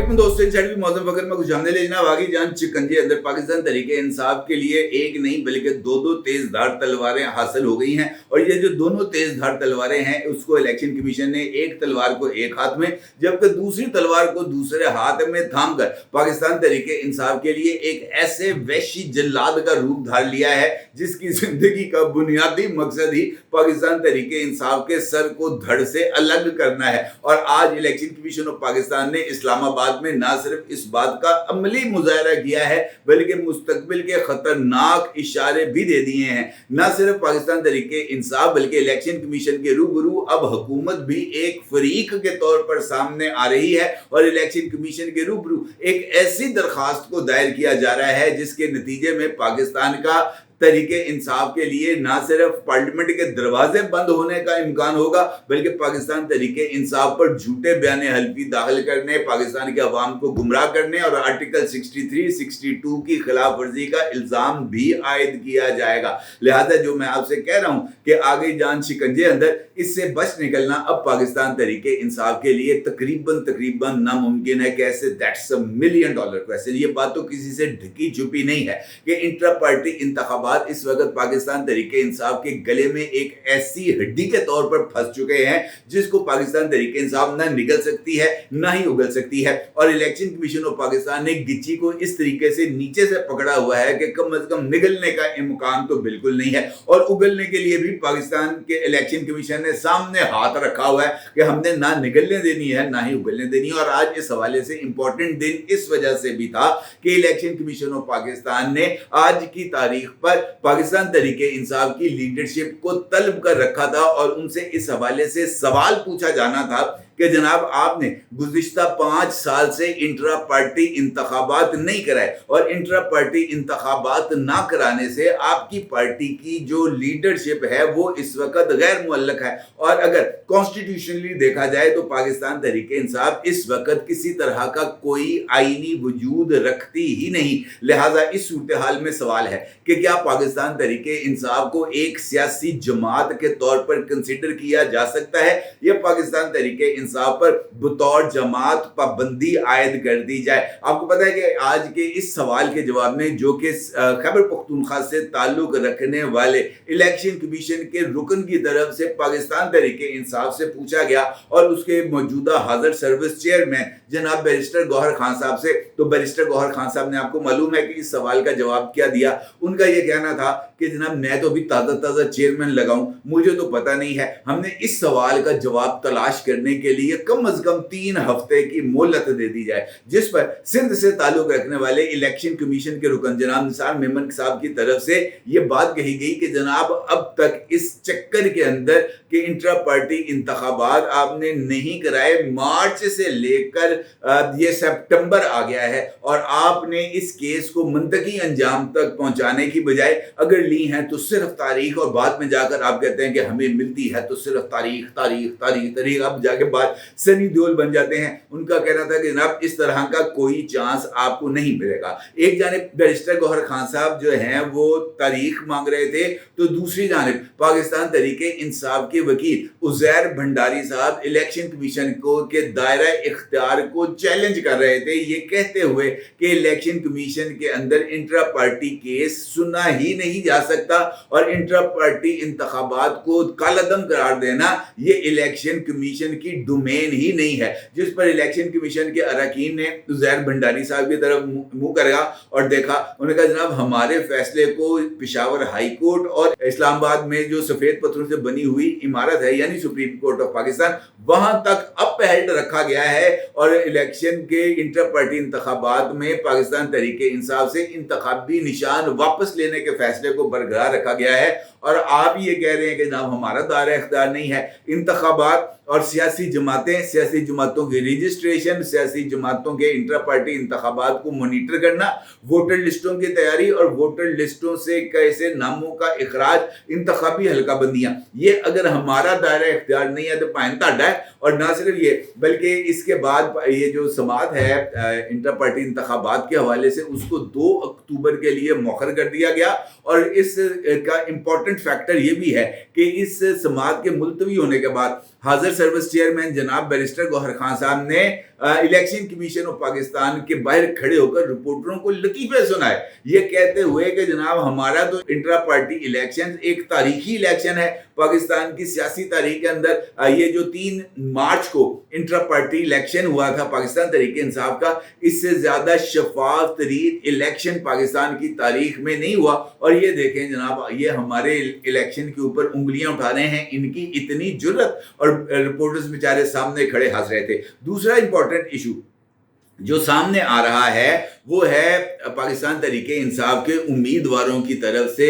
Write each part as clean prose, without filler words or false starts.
वालेकुम दोस्तों, इनसाइड भी मौसम फकर में कुछ जानने ले जनाब आगे जान शिकंजे अंदर पाकिस्तान तरीके इंसाफ के लिए एक नहीं बल्कि दो तेज धार तलवारें हासिल हो गई हैं। और ये जो दोनों तेज धार तलवारें हैं उसको इलेक्शन कमीशन ने एक तलवार को एक हाथ में जबकि दूसरी तलवार को दूसरे हाथ में थाम कर पाकिस्तान तरीके इंसाफ के लिए एक ऐसे वैशी जल्लाद का रूप धार लिया है जिसकी जिंदगी का बुनियादी मकसद ही पाकिस्तान तरीके इंसाफ के सर को धड़ से अलग करना है। और आज इलेक्शन कमीशन ऑफ पाकिस्तान ने इस्लामाबाद में ना सिर्फ इस बात का अमली मुजाहरा किया है बल्कि मुस्तकबिल के खतरनाक इशारे भी दे दिए हैं। ना सिर्फ पाकिस्तान तरीके इंसाफ बल्कि इलेक्शन कमीशन के रूबरू अब हुकूमत भी एक फरीक के तौर पर सामने आ रही है और इलेक्शन कमीशन के रूबरू एक ऐसी दरखास्त को दायर किया जा रहा है जिसके नतीजे में पाकिस्तान का तरीके इंसाफ के लिए ना सिर्फ पार्लियामेंट के दरवाजे बंद होने का इम्कान होगा बल्कि पाकिस्तान तरीके इंसाफ पर झूठे बयान हल्फी दाखिल करने, पाकिस्तान के अवाम को गुमराह करने और आर्टिकल 63, 62 की खिलाफ वर्जी का इल्जाम भी आयद किया जाएगा। लिहाजा जो मैं आपसे कह रहा हूं कि आगे जान शिकंजे अंदर, इससे बच निकलना अब पाकिस्तान तरीके इंसाफ के लिए तकरीबन नामुमकिन है। कैसे? That's $1 million question. ये बात तो किसी से ढकी छुपी नहीं है कि इंट्रा पार्टी इंतखाबात इस वक्त पाकिस्तान तरीके इंसाफ के गले में एक ऐसी हड्डी के तौर पर फंस चुके हैं जिसको पाकिस्तान तरीके इंसाफ ना निगल सकती है ना ही उगल सकती है। और इलेक्शन कमीशन ऑफ पाकिस्तान ने गिच्ची को इस तरीके से नीचे से पकड़ा हुआ है कि कम से कम निगलने का इम्कान तो बिल्कुल नहीं है। और उगलने के लिए भी पाकिस्तान के इलेक्शन कमीशन ने सामने हाथ रखा हुआ है कि हमने ना निगलने देनी है ना ही उगलने देनी है। और आज इस हवाले से इंपॉर्टेंट दिन इस वजह से भी था कि इलेक्शन कमीशन ऑफ पाकिस्तान ने आज की तारीख पर पाकिस्तान तरीके इंसाफ की लीडरशिप को तलब कर रखा था और उनसे इस हवाले से सवाल पूछा जाना था कि जनाब आपने गुज़िश्ता 5 साल से इंट्रा पार्टी इंतखाबात नहीं कराए और इंट्रा पार्टी इंतखाबात ना कराने से आपकी पार्टी की जो लीडरशिप है वो इस वक्त गैर मुअल्लक है। और अगर कॉन्स्टिट्यूशनली देखा जाए तो पाकिस्तान तरीके इंसाफ इस वक्त किसी तरह का कोई आईनी वजूद रखती ही नहीं। लिहाजा इस सूरत हाल में सवाल है कि क्या पाकिस्तान तरीके इंसाफ को एक सियासी जमात के तौर पर कंसिडर किया जा सकता है या पाकिस्तान तरीके इंसाफ पर बतौर जमात पाबंदी आयद कर दी जाए। आपको पता है कि आज के इस सवाल के जवाब में जो कि खैबर पख्तूनख्वा से ताल्लुक रखने वाले इलेक्शन कमीशन के रुकन की तरफ से पाकिस्तान तरीके इंसाफ से पूछा गया और उसके मौजूदा हाजिर सर्विस चेयरमैन जनाब बैरिस्टर गौहर खान साहब से, तो बैरिस्टर गौहर खान साहब ने आपको मालूम है कि इस सवाल का जवाब क्या दिया। उनका यह कहना था कि जनाब मैं तो अभी ताज़ा चेयरमैन लगाऊं, मुझे तो पता नहीं है। हमने इस सवाल का जवाब तलाश करने के लिए कम अज कम 3 हफ्ते की मोहलत दे दी जाए। जिस पर सिंध से ताल्लुक रखने वाले इलेक्शन कमीशन के रुकन जनाब निसार मेमन साहब की तरफ से यह बात कही गई कि जनाब अब तक इस चक्कर के अंदर कि इंट्रा पार्टी इंतखाबात आपने नहीं कराए, मार्च से लेकर ये सितंबर आ गया है और आपने इस केस को मंतकी अंजाम तक पहुंचाने की बजाय अगर ली हैं तो सिर्फ तारीख और बाद में जाकर आप कहते हैं कि हमें मिलती है तो सिर्फ तारीख। अब जाके बाद सनी देओल बन जाते हैं। उनका कहना था कि जनाब इस तरह का कोई चांस आपको नहीं मिलेगा। एक जानिब बैरिस्टर गौहर खान साहब जो हैं वो तारीख मांग रहे थे तो दूसरी जानिब पाकिस्तान तरीके इंसाफ के वकील उजैर भंडारी साहब इलेक्शन कमीशन को के दायरा इख्तियार को चैलेंज कर रहे थे, ये कहते हुए कि इलेक्शन कमीशन के अंदर इंट्रा पार्टी केस सुना ही नहीं जा सकता और इंट्रा पार्टी इंतखाबात को कालादम करार देना ये इलेक्शन कमीशन की डोमेन ही नहीं है। जिस पर इलेक्शन कमीशन के अरकान ने उजैर भंडारी साहब की तरफ मुंह करा और देखा। उन्होंने कहा जनाब हमारे फैसले को पेशावर हाई कोर्ट और इस्लामाबाद में जो सफेद पत्थरों से बनी हुई इमारत है यानी सुप्रीम कोर्ट ऑफ पाकिस्तान, वहां तक अपहेल्ड रखा गया है और इलेक्शन के इंटर पार्टी इंतखाबात में पाकिस्तान तरीके इंसाफ से इंतखाबी निशान वापस लेने के फैसले को बरकरार रखा गया है। और आप ये कह रहे हैं कि जनाब हमारा दायरा इख्तियार नहीं है। इंतखाबात और सियासी जमातें, सियासी जमातों की रजिस्ट्रेशन, सियासी जमातों के इंट्रा पार्टी इंतखाबात को मॉनिटर करना, वोटर लिस्टों की तैयारी और वोटर लिस्टों से कैसे नामों का इखराज, इंतखाबी हल्का बंदियां, ये अगर हमारा दायरा इख्तियार नहीं है तो पायंताड़ा है। और ना सिर्फ ये बल्कि इसके बाद ये जो समात है इंटर पार्टी इंतखाबात के हवाले से उसको 2 अक्टूबर के लिए मौखर कर दिया गया। और इसका इम्पोर्टेंट इम्पोर्टेंट फैक्टर ये भी है कि इस समाअत के मुलतवी होने के बाद हाजिर सर्विस चेयरमैन जनाब बैरिस्टर गौहर खान साहब ने इलेक्शन कमीशन ऑफ पाकिस्तान के बाहर खड़े होकर रिपोर्टरों को लतीफे सुनाए, ये कहते हुए कि जनाब हमारा तो इंट्रा पार्टी इलेक्शन एक तारीखी इलेक्शन है पाकिस्तान की सियासी तारीख के अंदर। ये जो 3 मार्च को इंट्रा पार्टी इलेक्शन हुआ था पाकिस्तान तहरीक इंसाफ का, इससे ज्यादा शफाफ तरीन इलेक्शन पाकिस्तान की तारीख में नहीं हुआ। और ये देखें जनाब, ये हमारे इलेक्शन के ऊपर उंगलियां उठा रहे हैं, इनकी इतनी जुर्रत, और रिपोर्टर्स बेचारे सामने खड़े हंस रहे थे। दूसरा इंपॉर्टेंट इशू जो सामने आ रहा है वो है पाकिस्तान तहरीक इंसाफ के उम्मीदवारों की तरफ से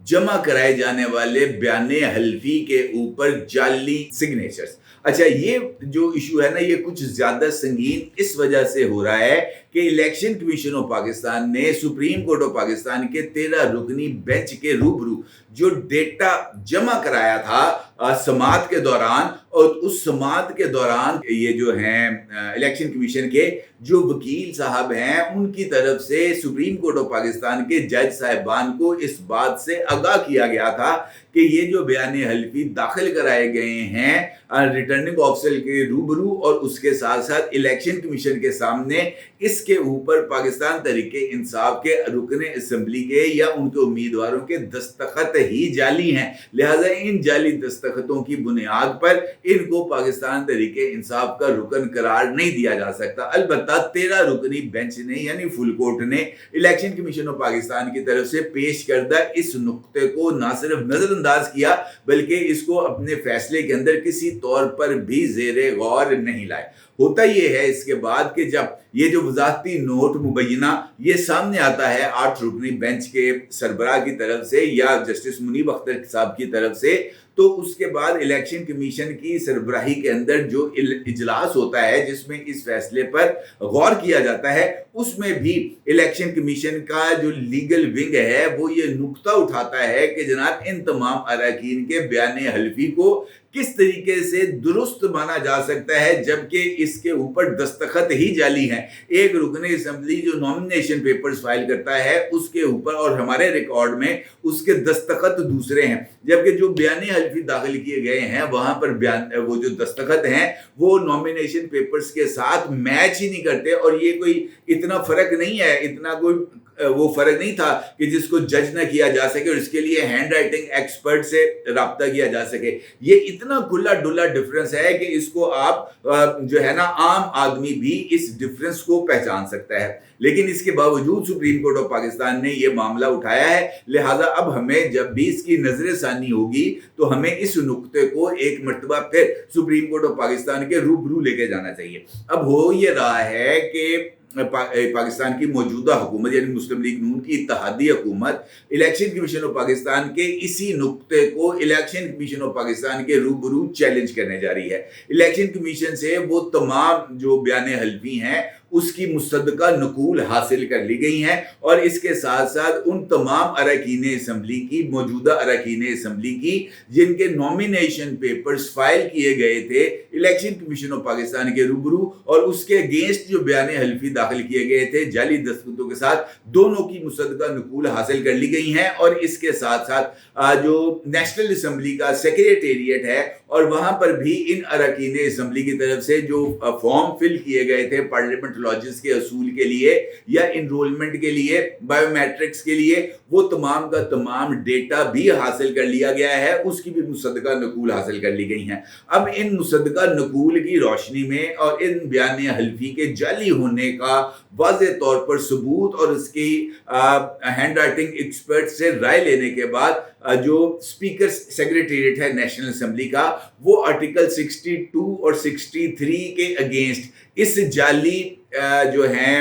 जमा कराए जाने वाले बयाने हल्फी के ऊपर जाली सिग्नेचर्स। अच्छा, ये जो इशू है ना, ये कुछ ज्यादा संगीन इस वजह से हो रहा है कि इलेक्शन कमीशन ऑफ पाकिस्तान ने सुप्रीम कोर्ट ऑफ पाकिस्तान के 13 रुकनी बेंच के रूबरू जो डेटा जमा कराया था समाअत के दौरान, और उस समाअत के दौरान ये जो हैं इलेक्शन कमीशन के जो वकील साहब हैं उनकी तरफ से सुप्रीम कोर्ट ऑफ पाकिस्तान के जज साहिबान को इस बात से आगाह किया गया था कि ये जो बयान हल्फी दाखिल कराए गए हैं रिटर्निंग ऑफिसर के रूबरू और उसके साथ साथ इलेक्शन कमीशन के सामने, इसके ऊपर पाकिस्तान तहरीक इंसाफ के रुकने असेंबली के या उनके उम्मीदवारों के दस्तखत ही जाली हैं। लिहाजा इन जाली दस्तखतों की बुनियाद पर इनको पाकिस्तान तहरीक इंसाफ का रुकन करार नहीं दिया जा सकता। अलबत्ता 13 रुकनी बेंच ने यानी फुल कोर्ट ने इलेक्शन कमीशन ऑफ पाकिस्तान की तरफ से पेश करदा इस नुक्ते को न सिर्फ नजरअंदाज किया बल्कि इसको अपने फैसले के अंदर किसी तौर पर भी ज़ेरे गौर नहीं लाए। होता यह है इसके बाद कि जब ये जो वजाहती नोट मुबैना ये सामने आता है 8 रुकनी बेंच के सरबराह की तरफ से या जस्टिस मुनीब अख्तर साहब की तरफ से, तो उसके बाद इलेक्शन कमीशन की सरबराही के अंदर जो इजलास होता है जिसमें इस फैसले पर गौर किया जाता है, उसमें भी इलेक्शन कमीशन का जो लीगल विंग है वो ये नुक्ता उठाता है कि जनाब इन तमाम अरकान के बयान हल्फी को किस तरीके से दुरुस्त माना जा सकता है जबकि इसके ऊपर दस्तखत ही जाली हैं। एक रुकने असेंबली जो नॉमिनेशन पेपर्स फाइल करता है उसके ऊपर और हमारे रिकॉर्ड में उसके दस्तखत दूसरे हैं, जबकि जो बयान हल्फी दाखिल किए गए हैं वहां पर बयान वो जो दस्तखत हैं वो नॉमिनेशन पेपर्स के साथ मैच ही नहीं करते। और ये कोई इतना फर्क नहीं है, इतना कोई वो फर्क नहीं था कि जिसको जज न किया जा सके और इसके लिए हैंड राइटिंग एक्सपर्ट से राब्ता किया जा सके। ये इतना खुला डुला डिफरेंस है कि इसको आप जो है ना आम आदमी भी इस डिफरेंस को पहचान सकता है। लेकिन इसके बावजूद सुप्रीम कोर्ट ऑफ पाकिस्तान ने ये मामला उठाया है, लिहाजा अब हमें जब भी इसकी नजर सानी होगी तो हमें इस नुक्ते को एक मर्तबा फिर सुप्रीम कोर्ट ऑफ पाकिस्तान के रूबरू लेके जाना चाहिए। अब हो ये रहा है कि पाकिस्तान की मौजूदा हुकूमत यानी मुस्लिम लीग नून की इत्तेहादी हुकूमत इलेक्शन कमीशन ऑफ पाकिस्तान के इसी नुक्ते को इलेक्शन कमीशन ऑफ पाकिस्तान के रूबरू चैलेंज करने जा रही है। इलेक्शन कमीशन से वो तमाम जो बयान हल्फी हैं उसकी मुसद्दका नकूल हासिल कर ली गई हैं और इसके साथ साथ उन तमाम अरकान असम्बली की मौजूदा अरकान असम्बली की जिनके नॉमिनेशन पेपर्स फाइल किए गए थे इलेक्शन कमीशन ऑफ पाकिस्तान के रूबरू और उसके अगेंस्ट जो बयान हल्फी दाखिल किए गए थे जाली दस्तखतों के साथ, दोनों की मुसद्दका नकूल हासिल कर ली गई हैं। और इसके साथ साथ जो नेशनल असम्बली का सेक्रेटेरिएट है और वहां पर भी इन अरकान असम्बली की तरफ से जो फॉर्म फिल किए गए थे पार्लियामेंट लॉजिस के असूल के लिए या इनरोलमेंट के लिए बायोमेट्रिक्स के लिए, वो तमाम का तमाम डेटा भी हासिल कर लिया गया है, उसकी भी मुसद्दका नकूल हासिल कर ली गई हैं। अब इन मुसद्दका नकूल की रोशनी में और इन बयान हल्फी के जाली होने का वाज़े तौर पर सबूत और इसकी हैंड राइटिंग एक्सपर्ट से राय लेने के बाद जो स्पीकर सेक्रेटेरिएट है नेशनल असेंबली का, वो आर्टिकल 62 और 63 के अगेंस्ट इस जाली जो हैं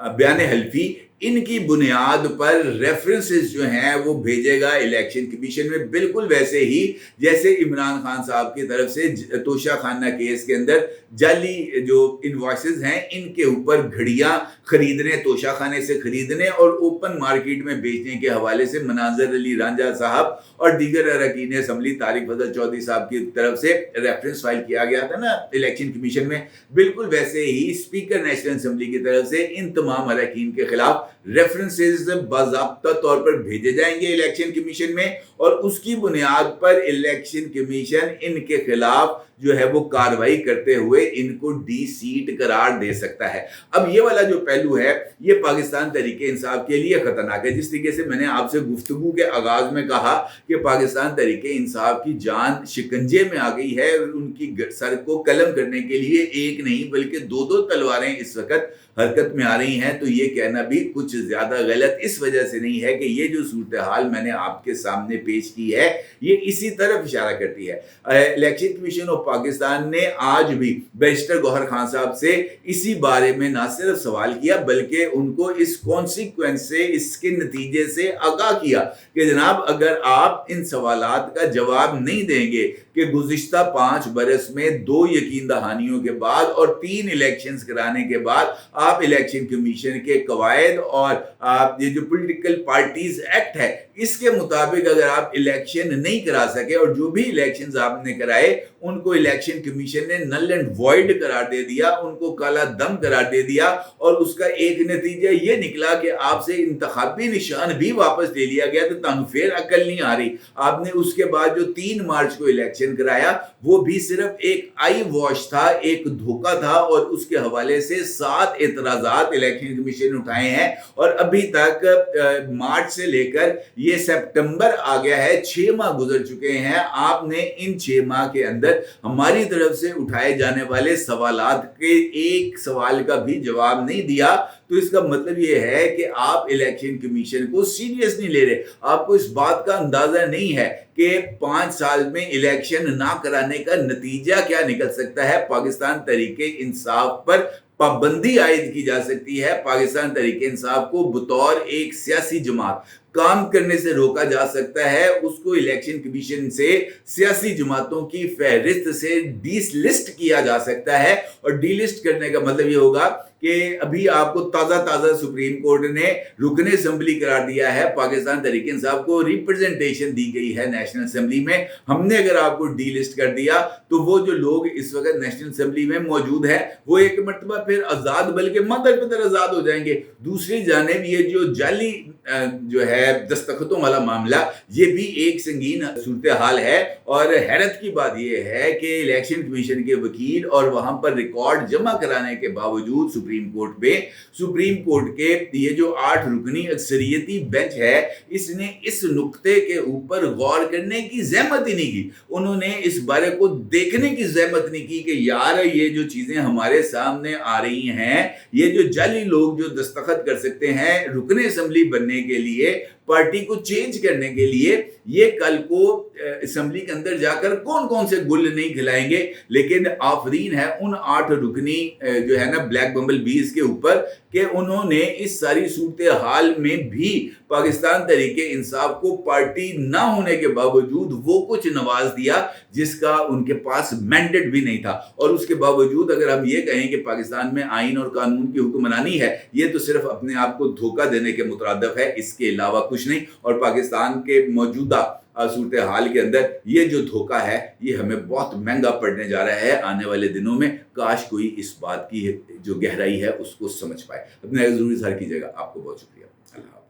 बयान हल्फी इनकी बुनियाद पर रेफरेंसेस जो हैं वो भेजेगा इलेक्शन कमीशन में, बिल्कुल वैसे ही जैसे इमरान खान साहब की तरफ से तोशा खाना केस के अंदर जाली जो इनवॉइसेस हैं इनके ऊपर घड़ियां खरीदने, तोशा खाने से खरीदने और ओपन मार्केट में बेचने के हवाले से मनाजर अली रांझा साहब और दीगर अरकान असम्बली तारिक फजल चौधरी साहब की तरफ से रेफरेंस फाइल किया गया था ना इलेक्शन कमीशन में, बिल्कुल वैसे ही स्पीकर नेशनल असम्बली की तरफ से इन तमाम अरकान के खिलाफ रेफरेंसेस बाज़ाब्ता तौर पर भेजे जाएंगे इलेक्शन कमीशन में, और उसकी बुनियाद पर इलेक्शन कमीशन इनके खिलाफ जो है वो कार्रवाई करते हुए इनको डी सीट करार दे सकता है। अब ये वाला जो पहलू है ये पाकिस्तान तहरीके इंसाफ के लिए खतरनाक है। जिस तरीके से मैंने आपसे गुफ्तगू के आगाज में कहा कि पाकिस्तान तहरीके इंसाफ की जान शिकंजे में आ गई है, उनकी सर को कलम करने के लिए एक नहीं बल्कि दो दो तलवारें इस वक्त हरकत में आ रही हैं, तो ये कहना भी कुछ ज्यादा गलत इस वजह से नहीं है कि ये जो सूरत हाल मैंने आपके सामने पेश की है ये इसी तरफ इशारा करती है। इलेक्शन कमीशन ऑफ पाकिस्तान ने आज भी बैरिस्टर गौहर खान साहब से इसी बारे में ना सिर्फ सवाल किया बल्कि उनको इस कॉन्सिक्वेंस से, इसके नतीजे से आगाह किया कि जनाब अगर आप इन सवालात का जवाब नहीं देंगे कि गुज़िश्ता 5 बरस में 2 यकीन दहानियों के बाद और 3 इलेक्शंस कराने के बाद आप इलेक्शन कमीशन के कवायद और आप ये जो पॉलिटिकल पार्टीज एक्ट है इसके मुताबिक अगर आप इलेक्शन नहीं करा सके और जो भी इलेक्शंस आपने कराए उनको इलेक्शन कमीशन ने नल एंड वॉइड करार दे दिया, उनको काला दम करार दे दिया, और उसका एक नतीजा ये निकला कि आपसे इंतखाबी निशान भी वापस ले लिया गया, तो तानु फिर अकल नहीं आ रही। आपने उसके बाद जो 3 मार्च को इलेक्शन कराया वो भी सिर्फ एक आई वॉश था, एक धोखा था, और उसके हवाले से 7 एतराजात इलेक्शन कमीशन ने उठाए हैं और अभी तक मार्च से लेकर ये सितंबर आ गया है, 6 माह गुजर चुके हैं। आपने इन 6 माह के अंदर हमारी तरफ से उठाए जाने वाले सवालात के एक सवाल का भी जवाब नहीं दिया, तो इसका मतलब ये है कि आप इलेक्शन कमीशन को सीरियस नहीं ले रहे। आपको इस बात का अंदाजा नहीं है कि 5 साल में इलेक्शन ना कराने का नतीजा क्या निकल सकता है। पाकिस्तान तहरीके इंसाफ पर पाबंदी आयद की जा सकती है, पाकिस्तान तहरीके इंसाफ को बतौर एक सियासी जमात काम करने से रोका जा सकता है, उसको इलेक्शन कमीशन से सियासी जमातों की फहरिस्त से डिलिस्ट किया जा सकता है। और डिलिस्ट करने का मतलब ये होगा कि अभी आपको ताज़ा सुप्रीम कोर्ट ने रुकने असेंबली करार दिया है, पाकिस्तान तहरीके इंसाफ को रिप्रेजेंटेशन दी गई है नेशनल असेंबली में। हमने अगर आपको डिलिस्ट कर दिया तो वो जो लोग इस वक्त नेशनल असेंबली में मौजूद है वो एक मरतबा फिर आज़ाद बल्कि मदर पदर आज़ाद हो जाएंगे। दूसरी जानिब ये जो जाली जो है दस्तखतों वाला मामला ये भी एक संगीन सूरत हाल है, और हैरत की बात यह है कि इलेक्शन कमीशन के वकील और वहां पर रिकॉर्ड जमा कराने के बावजूद सुप्रीम कोर्ट के ये जो 8 रुकनी अक्सरियती बेंच है इसने इस नुक्ते के ऊपर गौर करने की ज़हमत ही नहीं की। उन्होंने इस बारे को देखने की ज़हमत नहीं की कि यार ये जो चीजें हमारे सामने आ रही हैं, ये जो जाली लोग जो दस्तखत कर सकते हैं रुकने असेंबली बनने के लिए, पार्टी को चेंज करने के लिए, ये कल को असेंबली के अंदर जाकर कौन कौन से गुल नहीं खिलाएंगे। लेकिन आफरीन है उन 8 रुकनी जो है ना ब्लैक बम्बल बीज के ऊपर कि उन्होंने इस सारी सूरत हाल में भी पाकिस्तान तहरीके इंसाफ को पार्टी ना होने के बावजूद वो कुछ नवाज दिया जिसका उनके पास मैंडेट भी नहीं था। और उसके बावजूद अगर हम ये कहें कि पाकिस्तान में आइन और कानून की हुक्मरानी है, ये तो सिर्फ अपने आप को धोखा देने के मुतरादिफ है, इसके अलावा कुछ नहीं। और पाकिस्तान के मौजूदा सूरत हाल के अंदर ये जो धोखा है ये हमें बहुत महंगा पड़ने जा रहा है आने वाले दिनों में। काश कोई इस बात की जो गहराई है उसको समझ पाए। अपने जरूर इज़हार कीजिएगा। आपको बहुत शुक्रिया। अल्लाह।